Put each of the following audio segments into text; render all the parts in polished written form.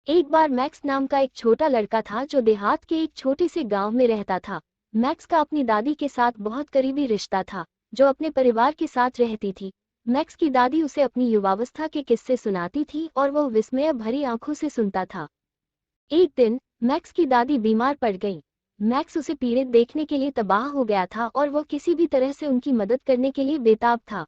एक बार मैक्स नाम का एक छोटा लड़का था जो देहात के एक छोटे से गांव में रहता था। मैक्स का अपनी दादी के साथ बहुत करीबी रिश्ता था, जो अपने परिवार के साथ रहती थी। मैक्स की दादी उसे अपनी युवावस्था के किस्से सुनाती थी और वह विस्मय भरी आंखों से सुनता था। एक दिन मैक्स की दादी बीमार पड़ गई। मैक्स उसे पीड़ित देखने के लिए तबाह हो गया था और वह किसी भी तरह से उनकी मदद करने के लिए बेताब था।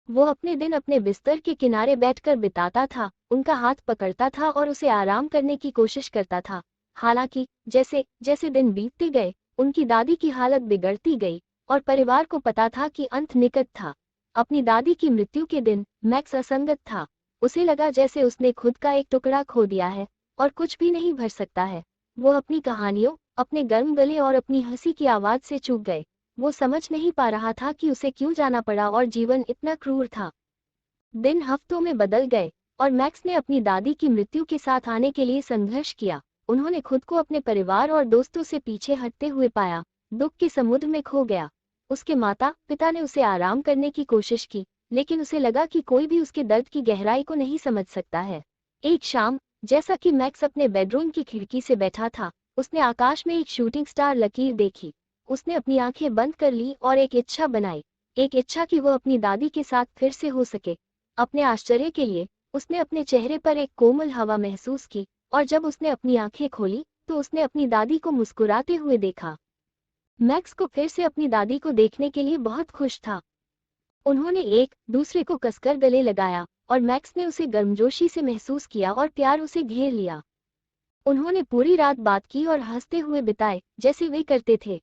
वो अपने दिन अपने बिस्तर के किनारे बैठकर बिताता था, उनका हाथ पकड़ता था और उसे आराम करने की कोशिश करता था। हालांकि जैसे जैसे दिन बीतते गए, उनकी दादी की हालत बिगड़ती गई और परिवार को पता था कि अंत निकट था। अपनी दादी की मृत्यु के दिन मैक्स असंगत था। उसे लगा जैसे उसने खुद का एक टुकड़ा खो दिया है और कुछ भी नहीं भर सकता है। वो अपनी कहानियों, अपने गर्म गले और अपनी हंसी की आवाज से चूक गए। वो समझ नहीं पा रहा था कि उसे क्यों जाना पड़ा और जीवन इतना क्रूर था। दिन हफ्तों में बदल गए और मैक्स ने अपनी दादी की मृत्यु के साथ आने के लिए संघर्ष किया। उन्होंने खुद को अपने परिवार और दोस्तों से पीछे हटते हुए पाया, दुख के समुद्र में खो गया। उसके माता पिता ने उसे आराम करने की कोशिश की, लेकिन उसे लगा कि कोई भी उसके दर्द की गहराई को नहीं समझ सकता है। एक शाम, जैसा कि मैक्स अपने बेडरूम की खिड़की से बैठा था, उसने आकाश में एक शूटिंग स्टार लकीर देखी। उसने अपनी आंखें बंद कर ली और एक इच्छा बनाई, एक इच्छा कि वह अपनी दादी के साथ फिर से हो सके। अपने आश्चर्य के लिए उसने अपने चेहरे पर एक कोमल हवा महसूस की, और जब उसने अपनी आंखें खोली तो उसने अपनी दादी को मुस्कुराते हुए देखा। मैक्स को फिर से अपनी दादी को देखने के लिए बहुत खुश था। उन्होंने एक दूसरे को कसकर गले लगाया और मैक्स ने उसे गर्मजोशी से महसूस किया और प्यार उसे घेर लिया। उन्होंने पूरी रात बात की और हंसते हुए बिताए जैसे वे करते थे।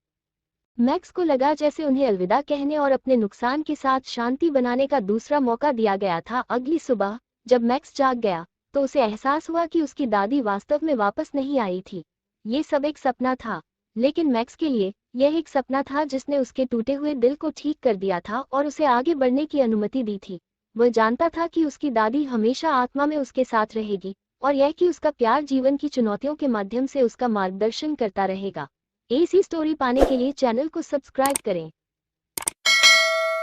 मैक्स को लगा जैसे उन्हें अलविदा कहने और अपने नुकसान के साथ शांति बनाने का दूसरा मौका दिया गया था। अगली सुबह जब मैक्स जाग गया तो उसे एहसास हुआ कि उसकी दादी वास्तव में वापस नहीं आई थी। ये सब एक सपना था, लेकिन मैक्स के लिए यह एक सपना था जिसने उसके टूटे हुए दिल को ठीक कर दिया था और उसे आगे बढ़ने की अनुमति दी थी। वह जानता था कि उसकी दादी हमेशा आत्मा में उसके साथ रहेगी और यह कि उसका प्यार जीवन की चुनौतियों के माध्यम से उसका मार्गदर्शन करता रहेगा। ऐसी स्टोरी पाने के लिए चैनल को सब्सक्राइब करें।